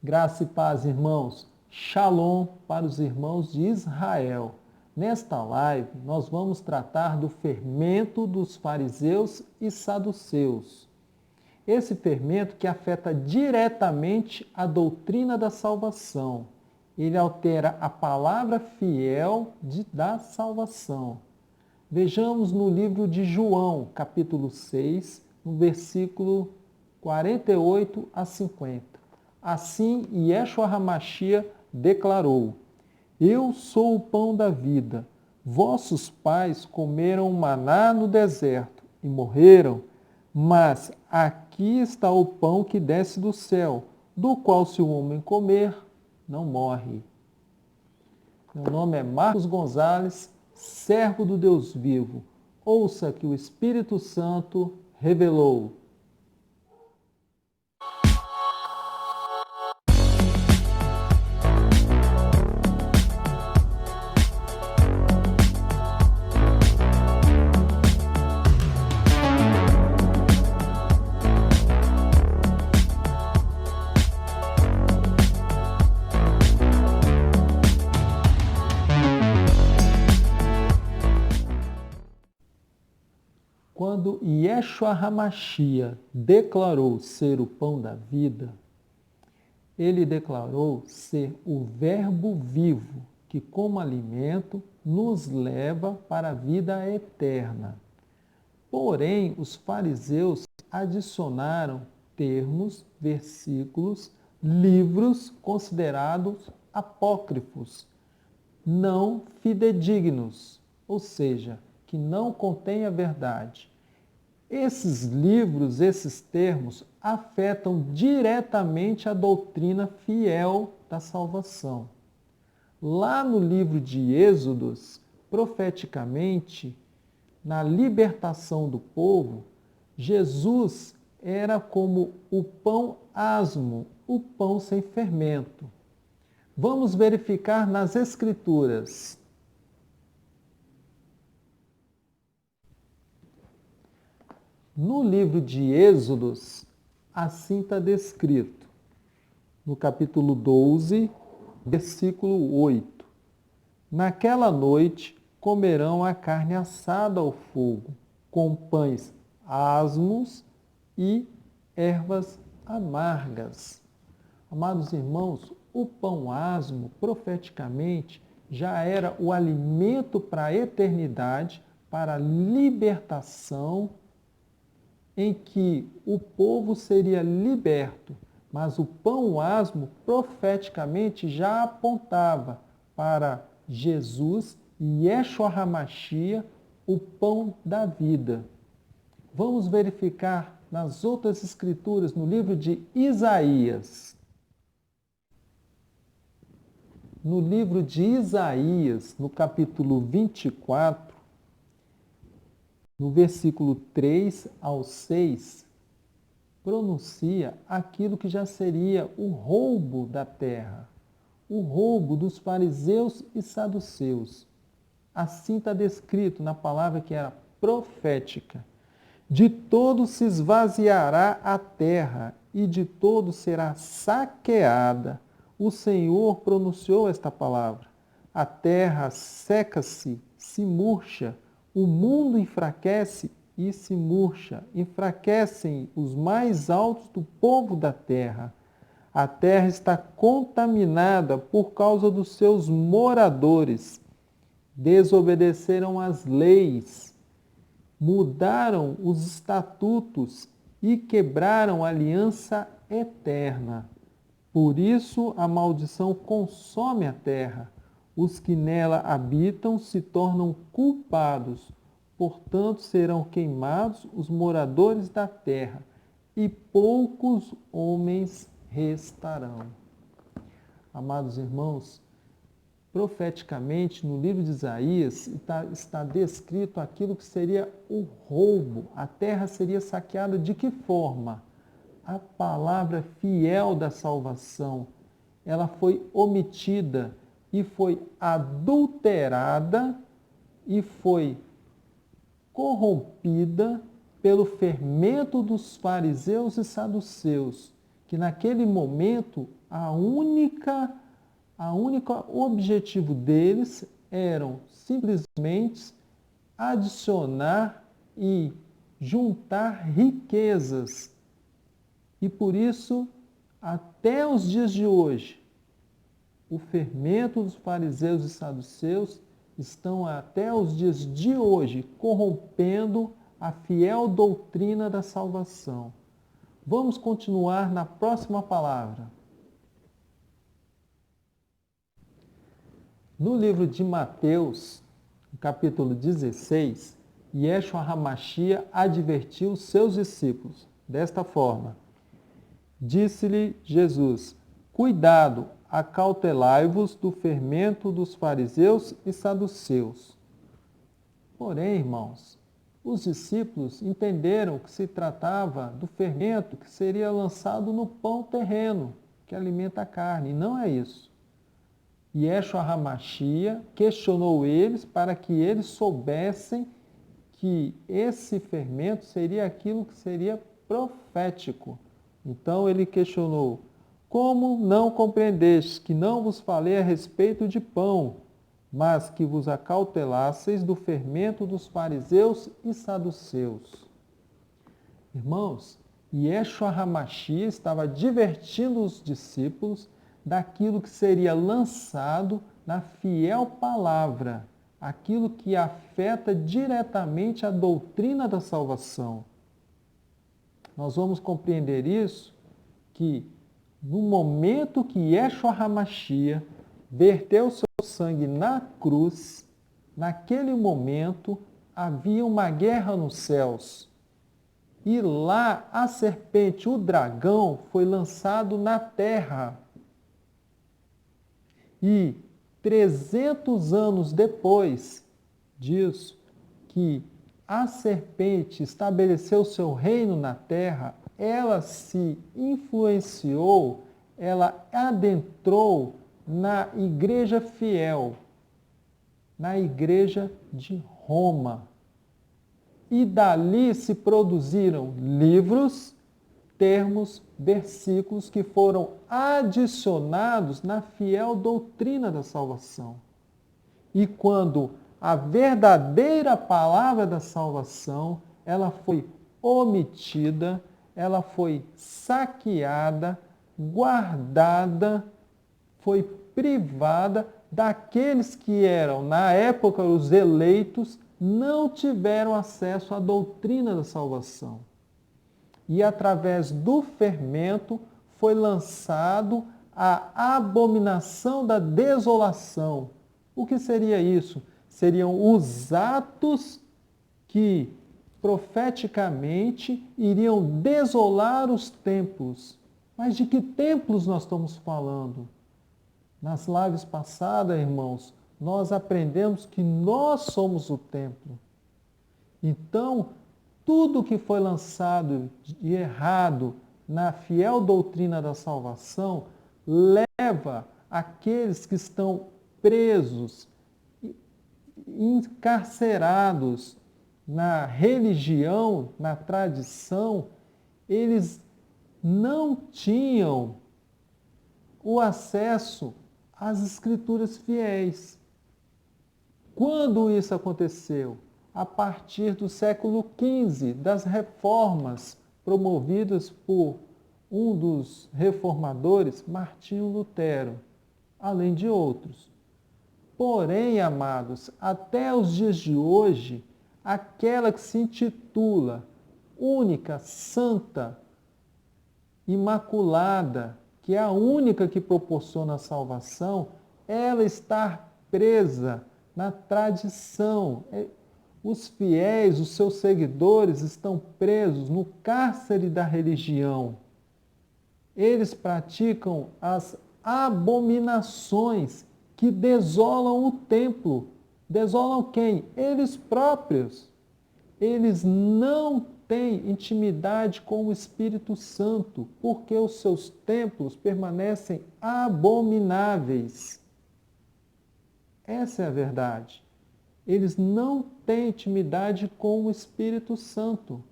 Graça e paz, irmãos. Shalom para os irmãos de Israel. Nesta live, nós vamos tratar do fermento dos fariseus e saduceus. Esse fermento que afeta diretamente a doutrina da salvação. Ele altera a palavra fiel da salvação. Vejamos no livro de João, capítulo 6, no versículo 48 a 50. Assim, Yeshua HaMashiach declarou: Eu sou o pão da vida. Vossos pais comeram maná no deserto e morreram, mas aqui está o pão que desce do céu, do qual se o homem comer, não morre. Meu nome é Marcos Gonzalez, servo do Deus vivo. Ouça que o Espírito Santo revelou. Quando Yeshua HaMashiach declarou ser o pão da vida, ele declarou ser o Verbo vivo, que como alimento nos leva para a vida eterna. Porém, os fariseus adicionaram termos, versículos, livros considerados apócrifos, não fidedignos, ou seja, que não contêm a verdade. Esses livros, esses termos, afetam diretamente a doutrina fiel da salvação. Lá no livro de Êxodos, profeticamente, na libertação do povo, Jesus era como o pão asmo, o pão sem fermento. Vamos verificar nas Escrituras. No livro de Êxodos, assim está descrito, no capítulo 12, versículo 8. Naquela noite comerão a carne assada ao fogo, com pães asmos e ervas amargas. Amados irmãos, o pão asmo, profeticamente, já era o alimento para a eternidade, para a libertação, em que o povo seria liberto, mas o pão asmo profeticamente já apontava para Jesus e Yeshua HaMashiach, o pão da vida. Vamos verificar nas outras escrituras, no livro de Isaías. No livro de Isaías, no capítulo 24, no versículo 3 ao 6, pronuncia aquilo que já seria o roubo da terra, o roubo dos fariseus e saduceus. Assim está descrito na palavra que era profética. De todo se esvaziará a terra e de todo será saqueada. O Senhor pronunciou esta palavra. A terra seca-se, se murcha, o mundo enfraquece e se murcha. Enfraquecem os mais altos do povo da terra. A terra está contaminada por causa dos seus moradores. Desobedeceram as leis, mudaram os estatutos e quebraram a aliança eterna. Por isso a maldição consome a terra. Os que nela habitam se tornam culpados, portanto serão queimados os moradores da terra, e poucos homens restarão. Amados irmãos, profeticamente no livro de Isaías está descrito aquilo que seria o roubo. A terra seria saqueada de que forma? A palavra fiel da salvação, ela foi omitida e foi adulterada e foi corrompida pelo fermento dos fariseus e saduceus, que naquele momento a única objetivo deles eram simplesmente adicionar e juntar riquezas. E por isso, até os dias de hoje, o fermento dos fariseus e saduceus estão até os dias de hoje corrompendo a fiel doutrina da salvação. Vamos continuar na próxima palavra. No livro de Mateus, capítulo 16, Yeshua HaMashiach advertiu seus discípulos desta forma. Disse-lhe Jesus, cuidado, acautelai-vos do fermento dos fariseus e saduceus. Porém, irmãos, os discípulos entenderam que se tratava do fermento que seria lançado no pão terreno, que alimenta a carne, e não é isso. Yeshua HaMashiach questionou eles para que eles soubessem que esse fermento seria aquilo que seria profético. Então ele questionou, como não compreendestes que não vos falei a respeito de pão, mas que vos acautelasseis do fermento dos fariseus e saduceus? Irmãos, Yeshua HaMashiach estava divertindo os discípulos daquilo que seria lançado na fiel palavra, aquilo que afeta diretamente a doutrina da salvação. Nós vamos compreender isso, que no momento que Yeshua HaMashiach verteu seu sangue na cruz, naquele momento havia uma guerra nos céus. E lá a serpente, o dragão, foi lançado na terra. E 300 anos depois disso, que a serpente estabeleceu seu reino na terra, ela se influenciou, ela adentrou na igreja fiel, na igreja de Roma. E dali se produziram livros, termos, versículos que foram adicionados na fiel doutrina da salvação. E quando a verdadeira palavra da salvação, ela foi omitida, ela foi saqueada, guardada, foi privada daqueles que eram, na época, os eleitos, não tiveram acesso à doutrina da salvação. E através do fermento foi lançado a abominação da desolação. O que seria isso? Seriam os atos que profeticamente iriam desolar os templos. Mas de que templos nós estamos falando? Nas lives passadas, irmãos, nós aprendemos que nós somos o templo. Então, tudo que foi lançado de errado na fiel doutrina da salvação leva aqueles que estão presos, encarcerados na religião, na tradição, eles não tinham o acesso às escrituras fiéis. Quando isso aconteceu? A partir do século XV, das reformas promovidas por um dos reformadores, Martinho Lutero, além de outros. Porém, amados, até os dias de hoje, aquela que se intitula única, santa, imaculada, que é a única que proporciona a salvação, ela está presa na tradição. Os fiéis, os seus seguidores estão presos no cárcere da religião. Eles praticam as abominações que desolam o templo. Desolam quem? Eles próprios. Eles não têm intimidade com o Espírito Santo, porque os seus templos permanecem abomináveis. Essa é a verdade. Eles não têm intimidade com o Espírito Santo.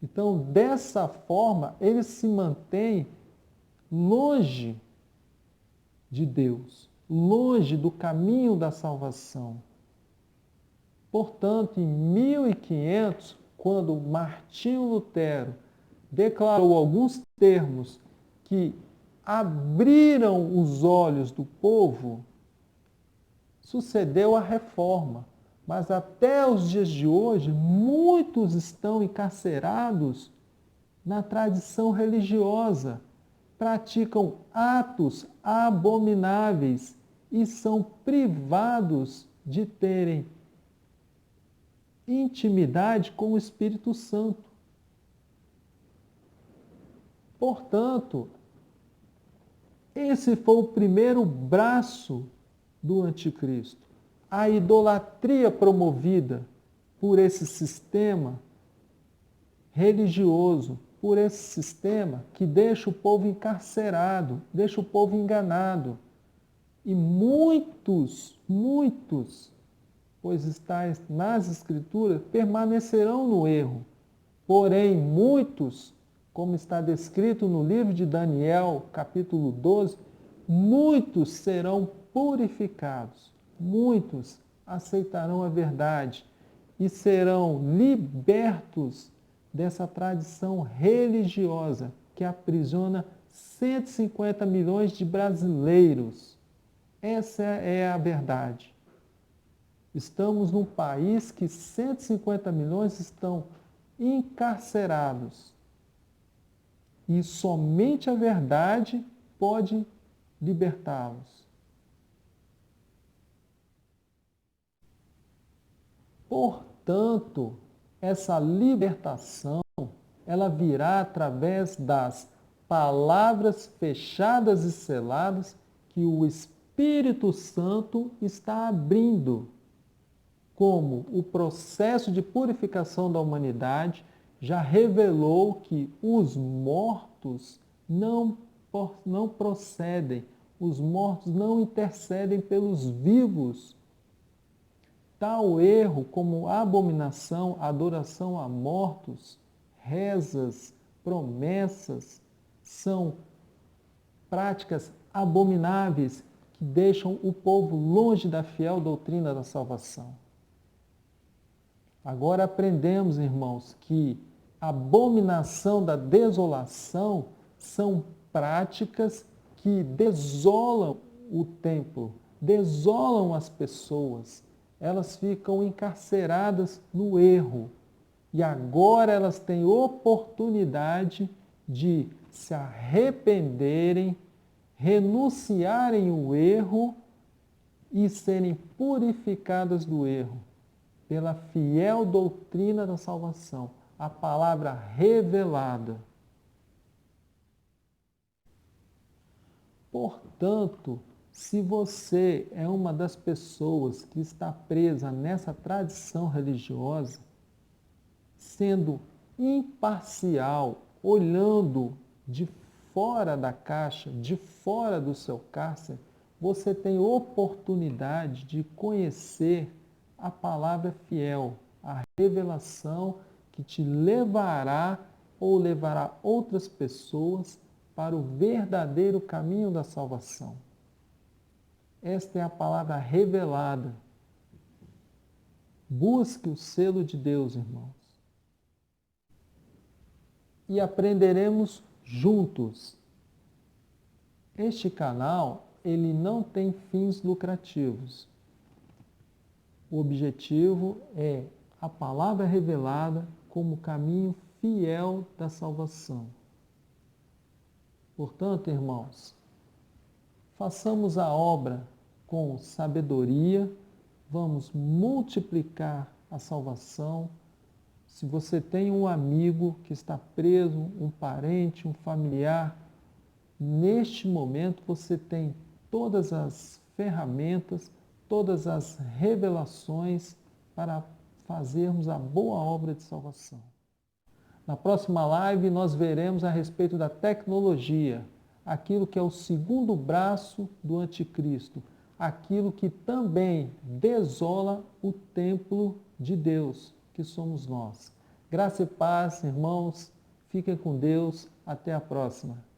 Então, dessa forma, ele se mantém longe de Deus, longe do caminho da salvação. Portanto, em 1500, quando Martinho Lutero declarou alguns termos que abriram os olhos do povo, sucedeu a reforma. Mas até os dias de hoje, muitos estão encarcerados na tradição religiosa, praticam atos abomináveis e são privados de terem intimidade com o Espírito Santo. Portanto, esse foi o primeiro braço do anticristo. A idolatria promovida por esse sistema religioso, por esse sistema que deixa o povo encarcerado, deixa o povo enganado. E muitos, pois está nas Escrituras, permanecerão no erro. Porém, muitos, como está descrito no livro de Daniel, capítulo 12, muitos serão purificados, muitos aceitarão a verdade e serão libertos dessa tradição religiosa que aprisiona 150 milhões de brasileiros. Essa é a verdade. Estamos num país que 150 milhões estão encarcerados. E somente a verdade pode libertá-los. Portanto, essa libertação, ela virá através das palavras fechadas e seladas que o Espírito Santo está abrindo, como o processo de purificação da humanidade já revelou que os mortos não procedem, os mortos não intercedem pelos vivos. Tal erro como abominação, adoração a mortos, rezas, promessas, são práticas abomináveis que deixam o povo longe da fiel doutrina da salvação. Agora aprendemos, irmãos, que a abominação da desolação são práticas que desolam o templo, desolam as pessoas. Elas ficam encarceradas no erro. E agora elas têm oportunidade de se arrependerem, renunciarem o erro e serem purificadas do erro pela fiel doutrina da salvação, a palavra revelada. Portanto, se você é uma das pessoas que está presa nessa tradição religiosa, sendo imparcial, olhando de fora da caixa, de fora do seu cárcere, você tem oportunidade de conhecer a palavra fiel, a revelação que te levará ou levará outras pessoas para o verdadeiro caminho da salvação. Esta é a palavra revelada. Busque o selo de Deus, irmãos. E aprenderemos juntos. Este canal, ele não tem fins lucrativos. O objetivo é a palavra revelada como caminho fiel da salvação. Portanto, irmãos, façamos a obra com sabedoria, vamos multiplicar a salvação. Se você tem um amigo que está preso, um parente, um familiar, neste momento você tem todas as ferramentas, todas as revelações para fazermos a boa obra de salvação. Na próxima live nós veremos a respeito da tecnologia, aquilo que é o segundo braço do anticristo, aquilo que também desola o templo de Deus, que somos nós. Graça e paz, irmãos. Fiquem com Deus. Até a próxima.